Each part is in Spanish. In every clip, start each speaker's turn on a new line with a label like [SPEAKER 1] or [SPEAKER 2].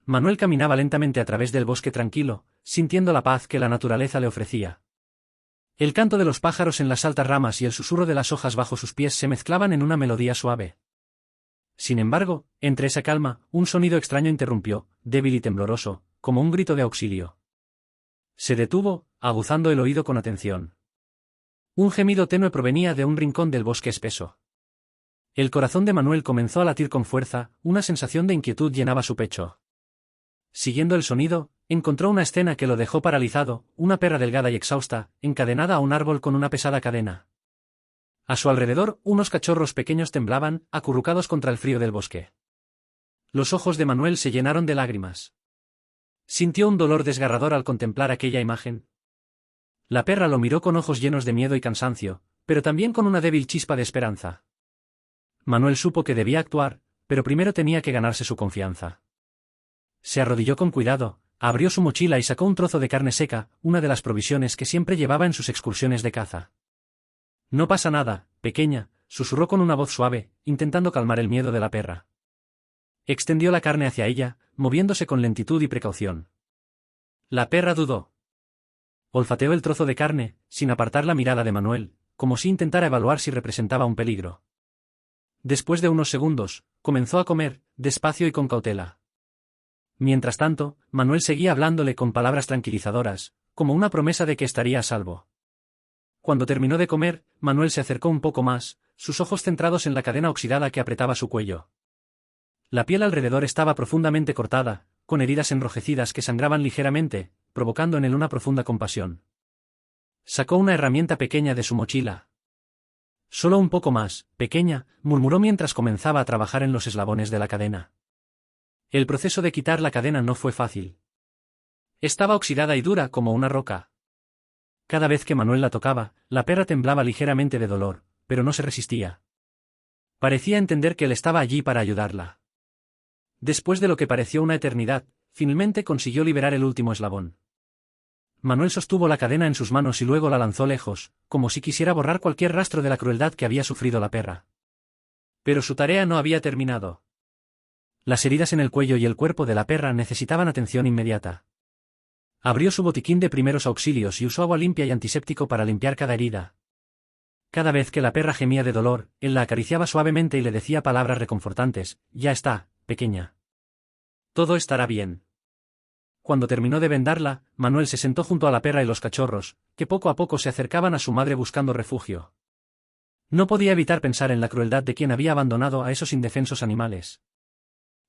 [SPEAKER 1] Manuel caminaba lentamente a través del bosque tranquilo, sintiendo la paz que la naturaleza le ofrecía. El canto de los pájaros en las altas ramas y el susurro de las hojas bajo sus pies se mezclaban en una melodía suave. Sin embargo, entre esa calma, un sonido extraño interrumpió, débil y tembloroso, como un grito de auxilio. Se detuvo, aguzando el oído con atención. Un gemido tenue provenía de un rincón del bosque espeso. El corazón de Manuel comenzó a latir con fuerza, una sensación de inquietud llenaba su pecho. Siguiendo el sonido, encontró una escena que lo dejó paralizado, una perra delgada y exhausta, encadenada a un árbol con una pesada cadena. A su alrededor, unos cachorros pequeños temblaban, acurrucados contra el frío del bosque. Los ojos de Manuel se llenaron de lágrimas. Sintió un dolor desgarrador al contemplar aquella imagen. La perra lo miró con ojos llenos de miedo y cansancio, pero también con una débil chispa de esperanza. Manuel supo que debía actuar, pero primero tenía que ganarse su confianza. Se arrodilló con cuidado, abrió su mochila y sacó un trozo de carne seca, una de las provisiones que siempre llevaba en sus excursiones de caza. «No pasa nada, pequeña», susurró con una voz suave, intentando calmar el miedo de la perra. Extendió la carne hacia ella, moviéndose con lentitud y precaución. La perra dudó. Olfateó el trozo de carne, sin apartar la mirada de Manuel, como si intentara evaluar si representaba un peligro. Después de unos segundos, comenzó a comer, despacio y con cautela. Mientras tanto, Manuel seguía hablándole con palabras tranquilizadoras, como una promesa de que estaría a salvo. Cuando terminó de comer, Manuel se acercó un poco más, sus ojos centrados en la cadena oxidada que apretaba su cuello. La piel alrededor estaba profundamente cortada, con heridas enrojecidas que sangraban ligeramente, provocando en él una profunda compasión. Sacó una herramienta pequeña de su mochila. «Solo un poco más, pequeña», murmuró mientras comenzaba a trabajar en los eslabones de la cadena. El proceso de quitar la cadena no fue fácil. Estaba oxidada y dura como una roca. Cada vez que Manuel la tocaba, la perra temblaba ligeramente de dolor, pero no se resistía. Parecía entender que él estaba allí para ayudarla. Después de lo que pareció una eternidad, finalmente consiguió liberar el último eslabón. Manuel sostuvo la cadena en sus manos y luego la lanzó lejos, como si quisiera borrar cualquier rastro de la crueldad que había sufrido la perra. Pero su tarea no había terminado. Las heridas en el cuello y el cuerpo de la perra necesitaban atención inmediata. Abrió su botiquín de primeros auxilios y usó agua limpia y antiséptico para limpiar cada herida. Cada vez que la perra gemía de dolor, él la acariciaba suavemente y le decía palabras reconfortantes: «Ya está, pequeña. Todo estará bien». Cuando terminó de vendarla, Manuel se sentó junto a la perra y los cachorros, que poco a poco se acercaban a su madre buscando refugio. No podía evitar pensar en la crueldad de quien había abandonado a esos indefensos animales.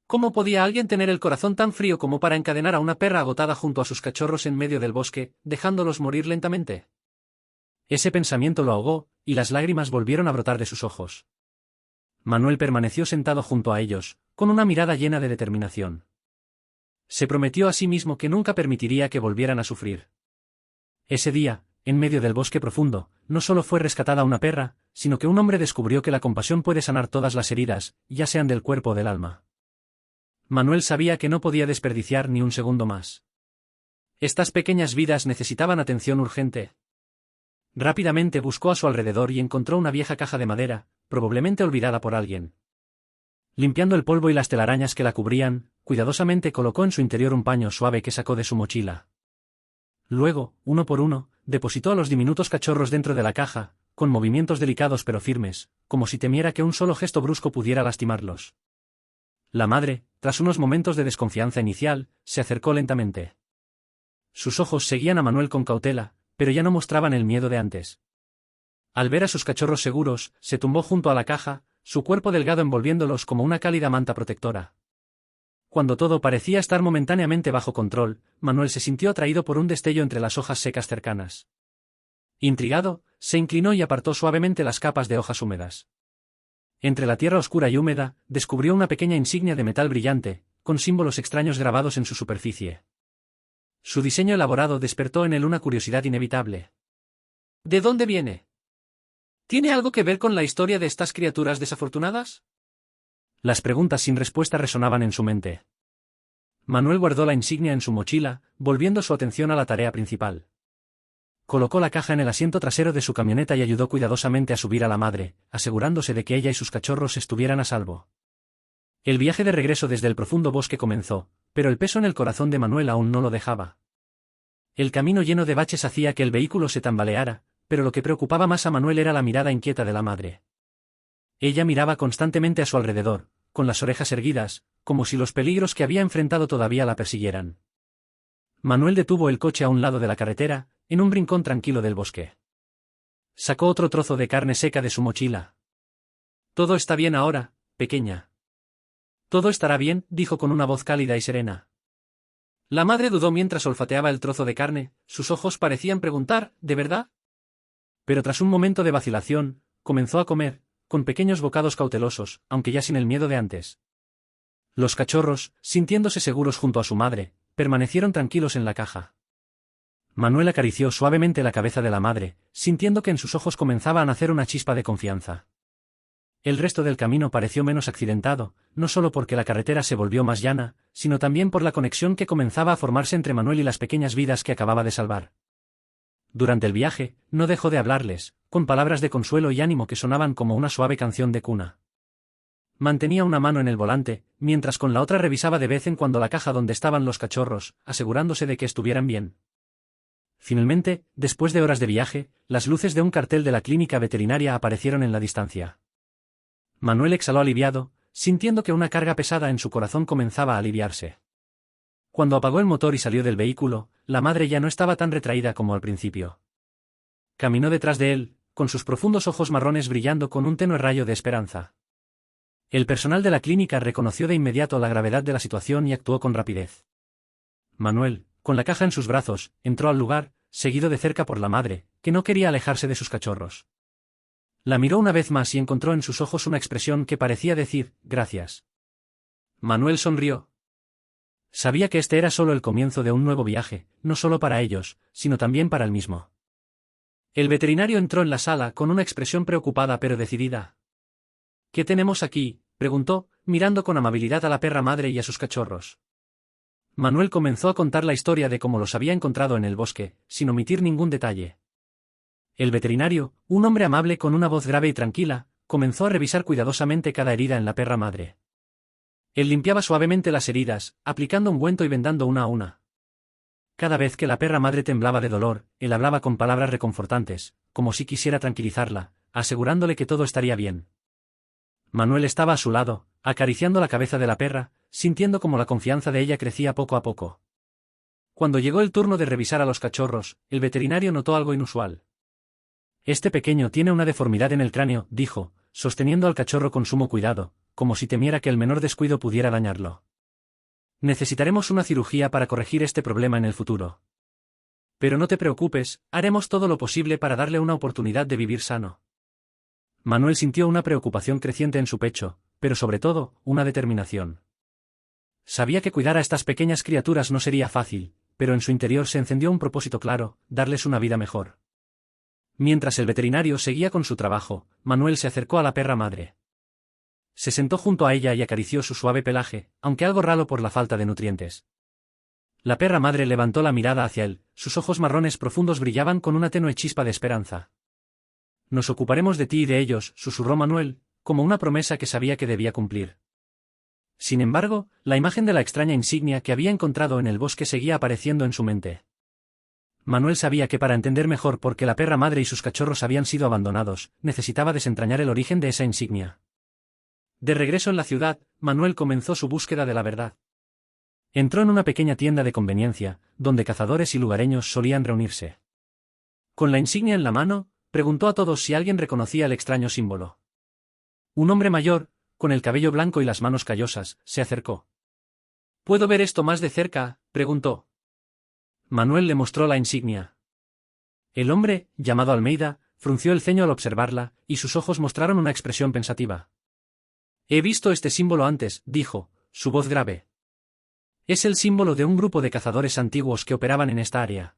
[SPEAKER 1] ¿Cómo podía alguien tener el corazón tan frío como para encadenar a una perra agotada junto a sus cachorros en medio del bosque, dejándolos morir lentamente? Ese pensamiento lo ahogó, y las lágrimas volvieron a brotar de sus ojos. Manuel permaneció sentado junto a ellos, con una mirada llena de determinación. Se prometió a sí mismo que nunca permitiría que volvieran a sufrir. Ese día, en medio del bosque profundo, no solo fue rescatada una perra, sino que un hombre descubrió que la compasión puede sanar todas las heridas, ya sean del cuerpo o del alma. Manuel sabía que no podía desperdiciar ni un segundo más. Estas pequeñas vidas necesitaban atención urgente. Rápidamente buscó a su alrededor y encontró una vieja caja de madera, probablemente olvidada por alguien. Limpiando el polvo y las telarañas que la cubrían, cuidadosamente colocó en su interior un paño suave que sacó de su mochila. Luego, uno por uno, depositó a los diminutos cachorros dentro de la caja, con movimientos delicados pero firmes, como si temiera que un solo gesto brusco pudiera lastimarlos. La madre, tras unos momentos de desconfianza inicial, se acercó lentamente. Sus ojos seguían a Manuel con cautela, pero ya no mostraban el miedo de antes. Al ver a sus cachorros seguros, se tumbó junto a la caja, su cuerpo delgado envolviéndolos como una cálida manta protectora. Cuando todo parecía estar momentáneamente bajo control, Manuel se sintió atraído por un destello entre las hojas secas cercanas. Intrigado, se inclinó y apartó suavemente las capas de hojas húmedas. Entre la tierra oscura y húmeda, descubrió una pequeña insignia de metal brillante, con símbolos extraños grabados en su superficie. Su diseño elaborado despertó en él una curiosidad inevitable. ¿De dónde viene? ¿Tiene algo que ver con la historia de estas criaturas desafortunadas? Las preguntas sin respuesta resonaban en su mente. Manuel guardó la insignia en su mochila, volviendo su atención a la tarea principal. Colocó la caja en el asiento trasero de su camioneta y ayudó cuidadosamente a subir a la madre, asegurándose de que ella y sus cachorros estuvieran a salvo. El viaje de regreso desde el profundo bosque comenzó, pero el peso en el corazón de Manuel aún no lo dejaba. El camino lleno de baches hacía que el vehículo se tambaleara, pero lo que preocupaba más a Manuel era la mirada inquieta de la madre. Ella miraba constantemente a su alrededor, con las orejas erguidas, como si los peligros que había enfrentado todavía la persiguieran. Manuel detuvo el coche a un lado de la carretera, en un rincón tranquilo del bosque. Sacó otro trozo de carne seca de su mochila. «Todo está bien ahora, pequeña». «Todo estará bien», dijo con una voz cálida y serena. La madre dudó mientras olfateaba el trozo de carne, sus ojos parecían preguntar, ¿de verdad? Pero tras un momento de vacilación, comenzó a comer, con pequeños bocados cautelosos, aunque ya sin el miedo de antes. Los cachorros, sintiéndose seguros junto a su madre, permanecieron tranquilos en la caja. Manuel acarició suavemente la cabeza de la madre, sintiendo que en sus ojos comenzaba a nacer una chispa de confianza. El resto del camino pareció menos accidentado, no solo porque la carretera se volvió más llana, sino también por la conexión que comenzaba a formarse entre Manuel y las pequeñas vidas que acababa de salvar. Durante el viaje, no dejó de hablarles, con palabras de consuelo y ánimo que sonaban como una suave canción de cuna. Mantenía una mano en el volante, mientras con la otra revisaba de vez en cuando la caja donde estaban los cachorros, asegurándose de que estuvieran bien. Finalmente, después de horas de viaje, las luces de un cartel de la clínica veterinaria aparecieron en la distancia. Manuel exhaló aliviado, sintiendo que una carga pesada en su corazón comenzaba a aliviarse. Cuando apagó el motor y salió del vehículo, la madre ya no estaba tan retraída como al principio. Caminó detrás de él, con sus profundos ojos marrones brillando con un tenue rayo de esperanza. El personal de la clínica reconoció de inmediato la gravedad de la situación y actuó con rapidez. Manuel, con la caja en sus brazos, entró al lugar, seguido de cerca por la madre, que no quería alejarse de sus cachorros. La miró una vez más y encontró en sus ojos una expresión que parecía decir, «Gracias». Manuel sonrió. Sabía que este era solo el comienzo de un nuevo viaje, no solo para ellos, sino también para él mismo. El veterinario entró en la sala con una expresión preocupada pero decidida. «¿Qué tenemos aquí?», preguntó, mirando con amabilidad a la perra madre y a sus cachorros. Manuel comenzó a contar la historia de cómo los había encontrado en el bosque, sin omitir ningún detalle. El veterinario, un hombre amable con una voz grave y tranquila, comenzó a revisar cuidadosamente cada herida en la perra madre. Él limpiaba suavemente las heridas, aplicando ungüento y vendando una a una. Cada vez que la perra madre temblaba de dolor, él hablaba con palabras reconfortantes, como si quisiera tranquilizarla, asegurándole que todo estaría bien. Manuel estaba a su lado, acariciando la cabeza de la perra, sintiendo como la confianza de ella crecía poco a poco. Cuando llegó el turno de revisar a los cachorros, el veterinario notó algo inusual. «Este pequeño tiene una deformidad en el cráneo», dijo, sosteniendo al cachorro con sumo cuidado, como si temiera que el menor descuido pudiera dañarlo. «Necesitaremos una cirugía para corregir este problema en el futuro. Pero no te preocupes, haremos todo lo posible para darle una oportunidad de vivir sano». Manuel sintió una preocupación creciente en su pecho, pero sobre todo, una determinación. Sabía que cuidar a estas pequeñas criaturas no sería fácil, pero en su interior se encendió un propósito claro, darles una vida mejor. Mientras el veterinario seguía con su trabajo, Manuel se acercó a la perra madre. Se sentó junto a ella y acarició su suave pelaje, aunque algo ralo por la falta de nutrientes. La perra madre levantó la mirada hacia él, sus ojos marrones profundos brillaban con una tenue chispa de esperanza. «Nos ocuparemos de ti y de ellos», susurró Manuel, como una promesa que sabía que debía cumplir. Sin embargo, la imagen de la extraña insignia que había encontrado en el bosque seguía apareciendo en su mente. Manuel sabía que para entender mejor por qué la perra madre y sus cachorros habían sido abandonados, necesitaba desentrañar el origen de esa insignia. De regreso en la ciudad, Manuel comenzó su búsqueda de la verdad. Entró en una pequeña tienda de conveniencia, donde cazadores y lugareños solían reunirse. Con la insignia en la mano, preguntó a todos si alguien reconocía el extraño símbolo. Un hombre mayor, con el cabello blanco y las manos callosas, se acercó. «¿Puedo ver esto más de cerca?», preguntó. Manuel le mostró la insignia. El hombre, llamado Almeida, frunció el ceño al observarla, y sus ojos mostraron una expresión pensativa. «He visto este símbolo antes», dijo, su voz grave. «Es el símbolo de un grupo de cazadores antiguos que operaban en esta área.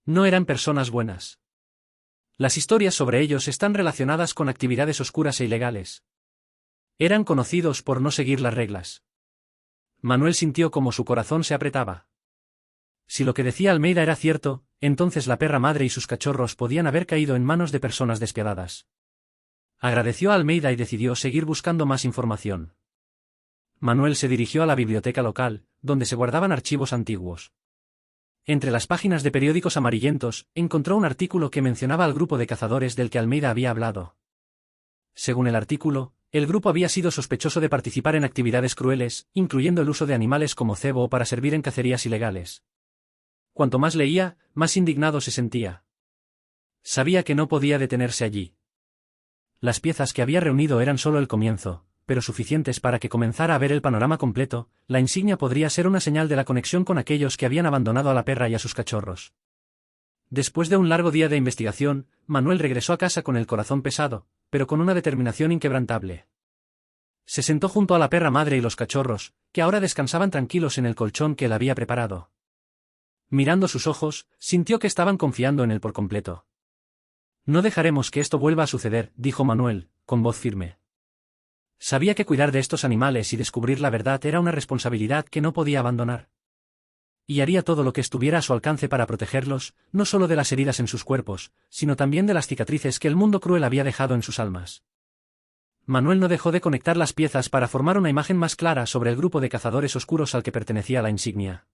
[SPEAKER 1] No eran personas buenas. Las historias sobre ellos están relacionadas con actividades oscuras e ilegales. Eran conocidos por no seguir las reglas». Manuel sintió como su corazón se apretaba. Si lo que decía Almeida era cierto, entonces la perra madre y sus cachorros podían haber caído en manos de personas despiadadas. Agradeció a Almeida y decidió seguir buscando más información. Manuel se dirigió a la biblioteca local, donde se guardaban archivos antiguos. Entre las páginas de periódicos amarillentos, encontró un artículo que mencionaba al grupo de cazadores del que Almeida había hablado. Según el artículo, el grupo había sido sospechoso de participar en actividades crueles, incluyendo el uso de animales como cebo o para servir en cacerías ilegales. Cuanto más leía, más indignado se sentía. Sabía que no podía detenerse allí. Las piezas que había reunido eran solo el comienzo, pero suficientes para que comenzara a ver el panorama completo. La insignia podría ser una señal de la conexión con aquellos que habían abandonado a la perra y a sus cachorros. Después de un largo día de investigación, Manuel regresó a casa con el corazón pesado, pero con una determinación inquebrantable. Se sentó junto a la perra madre y los cachorros, que ahora descansaban tranquilos en el colchón que él había preparado. Mirando sus ojos, sintió que estaban confiando en él por completo. No dejaremos que esto vuelva a suceder, dijo Manuel, con voz firme. Sabía que cuidar de estos animales y descubrir la verdad era una responsabilidad que no podía abandonar. Y haría todo lo que estuviera a su alcance para protegerlos, no solo de las heridas en sus cuerpos, sino también de las cicatrices que el mundo cruel había dejado en sus almas. Manuel no dejó de conectar las piezas para formar una imagen más clara sobre el grupo de cazadores oscuros al que pertenecía la insignia.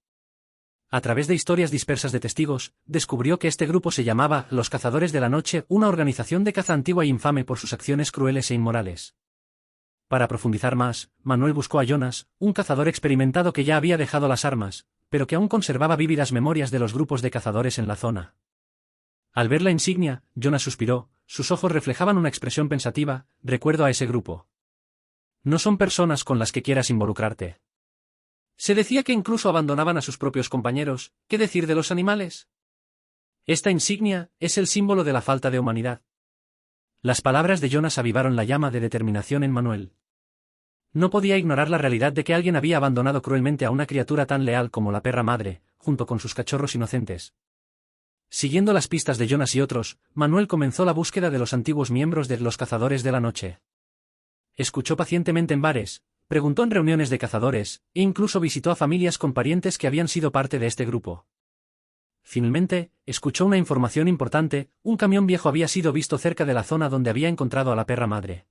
[SPEAKER 1] A través de historias dispersas de testigos, descubrió que este grupo se llamaba Los Cazadores de la Noche, una organización de caza antigua y infame por sus acciones crueles e inmorales. Para profundizar más, Manuel buscó a Jonas, un cazador experimentado que ya había dejado las armas, pero que aún conservaba vívidas memorias de los grupos de cazadores en la zona. Al ver la insignia, Jonas suspiró, sus ojos reflejaban una expresión pensativa. Recuerdo a ese grupo. No son personas con las que quieras involucrarte. Se decía que incluso abandonaban a sus propios compañeros. ¿Qué decir de los animales? Esta insignia es el símbolo de la falta de humanidad. Las palabras de Jonas avivaron la llama de determinación en Manuel. No podía ignorar la realidad de que alguien había abandonado cruelmente a una criatura tan leal como la perra madre, junto con sus cachorros inocentes. Siguiendo las pistas de Jonas y otros, Manuel comenzó la búsqueda de los antiguos miembros de los Cazadores de la Noche. Escuchó pacientemente en bares, preguntó en reuniones de cazadores, e incluso visitó a familias con parientes que habían sido parte de este grupo. Finalmente, escuchó una información importante: un camión viejo había sido visto cerca de la zona donde había encontrado a la perra madre.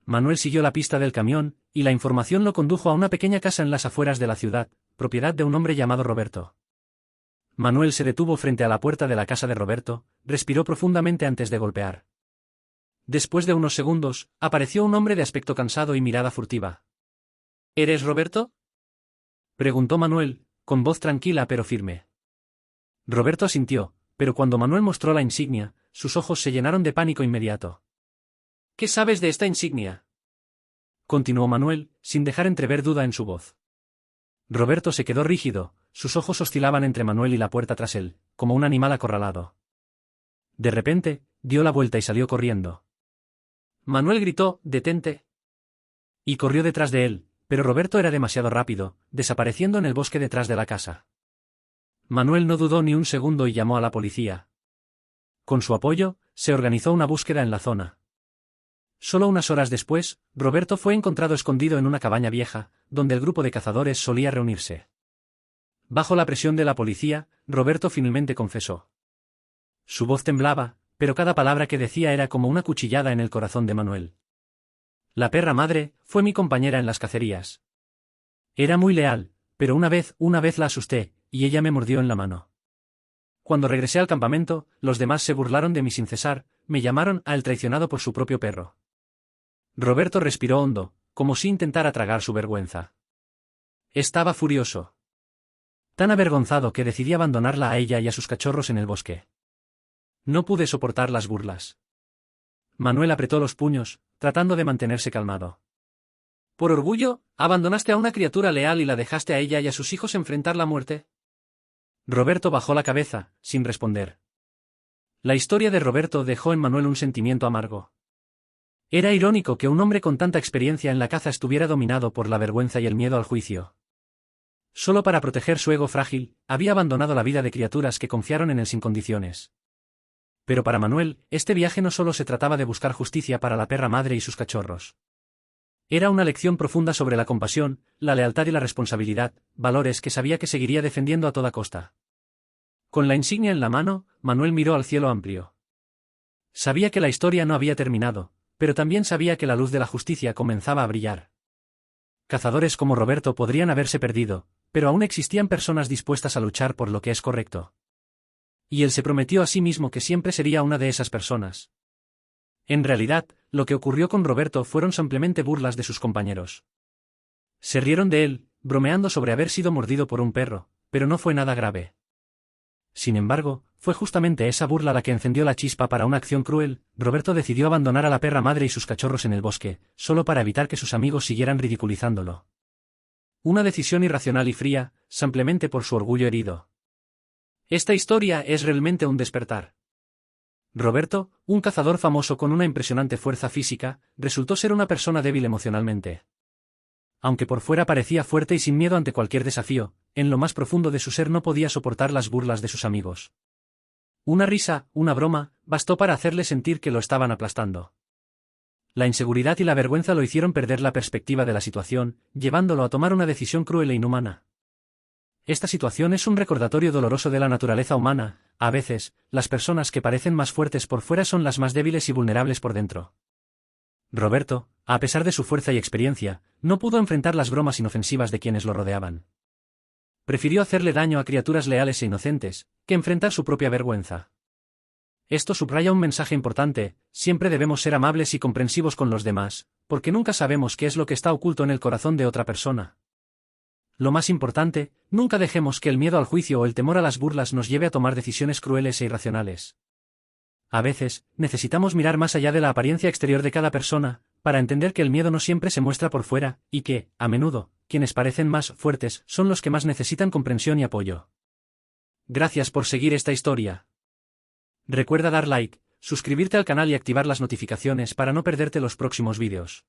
[SPEAKER 1] Manuel siguió la pista del camión, y la información lo condujo a una pequeña casa en las afueras de la ciudad, propiedad de un hombre llamado Roberto. Manuel se detuvo frente a la puerta de la casa de Roberto, respiró profundamente antes de golpear. Después de unos segundos, apareció un hombre de aspecto cansado y mirada furtiva. ¿Eres Roberto?, preguntó Manuel, con voz tranquila pero firme. Roberto asintió, pero cuando Manuel mostró la insignia, sus ojos se llenaron de pánico inmediato. ¿Qué sabes de esta insignia?, continuó Manuel, sin dejar entrever duda en su voz. Roberto se quedó rígido, sus ojos oscilaban entre Manuel y la puerta tras él, como un animal acorralado. De repente, dio la vuelta y salió corriendo. Manuel gritó: «¡Detente!», y corrió detrás de él, pero Roberto era demasiado rápido, desapareciendo en el bosque detrás de la casa. Manuel no dudó ni un segundo y llamó a la policía. Con su apoyo, se organizó una búsqueda en la zona. Solo unas horas después, Roberto fue encontrado escondido en una cabaña vieja, donde el grupo de cazadores solía reunirse. Bajo la presión de la policía, Roberto finalmente confesó. Su voz temblaba, pero cada palabra que decía era como una cuchillada en el corazón de Manuel. La perra madre fue mi compañera en las cacerías. Era muy leal, pero una vez la asusté, y ella me mordió en la mano. Cuando regresé al campamento, los demás se burlaron de mí sin cesar, me llamaron a el traicionado por su propio perro. Roberto respiró hondo, como si intentara tragar su vergüenza. Estaba furioso. Tan avergonzado que decidí abandonarla a ella y a sus cachorros en el bosque. No pude soportar las burlas. Manuel apretó los puños, tratando de mantenerse calmado. ¿Por orgullo, abandonaste a una criatura leal y la dejaste a ella y a sus hijos enfrentar la muerte? Roberto bajó la cabeza, sin responder. La historia de Roberto dejó en Manuel un sentimiento amargo. Era irónico que un hombre con tanta experiencia en la caza estuviera dominado por la vergüenza y el miedo al juicio. Solo para proteger su ego frágil, había abandonado la vida de criaturas que confiaron en él sin condiciones. Pero para Manuel, este viaje no solo se trataba de buscar justicia para la perra madre y sus cachorros. Era una lección profunda sobre la compasión, la lealtad y la responsabilidad, valores que sabía que seguiría defendiendo a toda costa. Con la insignia en la mano, Manuel miró al cielo amplio. Sabía que la historia no había terminado, pero también sabía que la luz de la justicia comenzaba a brillar. cazadores como Roberto podrían haberse perdido, pero aún existían personas dispuestas a luchar por lo que es correcto. Y él se prometió a sí mismo que siempre sería una de esas personas. En realidad, lo que ocurrió con Roberto fueron simplemente burlas de sus compañeros. Se rieron de él, bromeando sobre haber sido mordido por un perro, pero no fue nada grave. Sin embargo, fue justamente esa burla la que encendió la chispa para una acción cruel. Roberto decidió abandonar a la perra madre y sus cachorros en el bosque, solo para evitar que sus amigos siguieran ridiculizándolo. Una decisión irracional y fría, simplemente por su orgullo herido. Esta historia es realmente un despertar. Roberto, un cazador famoso con una impresionante fuerza física, resultó ser una persona débil emocionalmente. Aunque por fuera parecía fuerte y sin miedo ante cualquier desafío, en lo más profundo de su ser no podía soportar las burlas de sus amigos. Una risa, una broma, bastó para hacerle sentir que lo estaban aplastando. La inseguridad y la vergüenza lo hicieron perder la perspectiva de la situación, llevándolo a tomar una decisión cruel e inhumana. Esta situación es un recordatorio doloroso de la naturaleza humana. A veces, las personas que parecen más fuertes por fuera son las más débiles y vulnerables por dentro. Roberto, a pesar de su fuerza y experiencia, no pudo enfrentar las bromas inofensivas de quienes lo rodeaban. Prefirió hacerle daño a criaturas leales e inocentes, que enfrentar su propia vergüenza. Esto subraya un mensaje importante: siempre debemos ser amables y comprensivos con los demás, porque nunca sabemos qué es lo que está oculto en el corazón de otra persona. Lo más importante, nunca dejemos que el miedo al juicio o el temor a las burlas nos lleve a tomar decisiones crueles e irracionales. A veces, necesitamos mirar más allá de la apariencia exterior de cada persona, para entender que el miedo no siempre se muestra por fuera, y que, a menudo, quienes parecen más fuertes son los que más necesitan comprensión y apoyo. Gracias por seguir esta historia. Recuerda dar like, suscribirte al canal y activar las notificaciones para no perderte los próximos vídeos.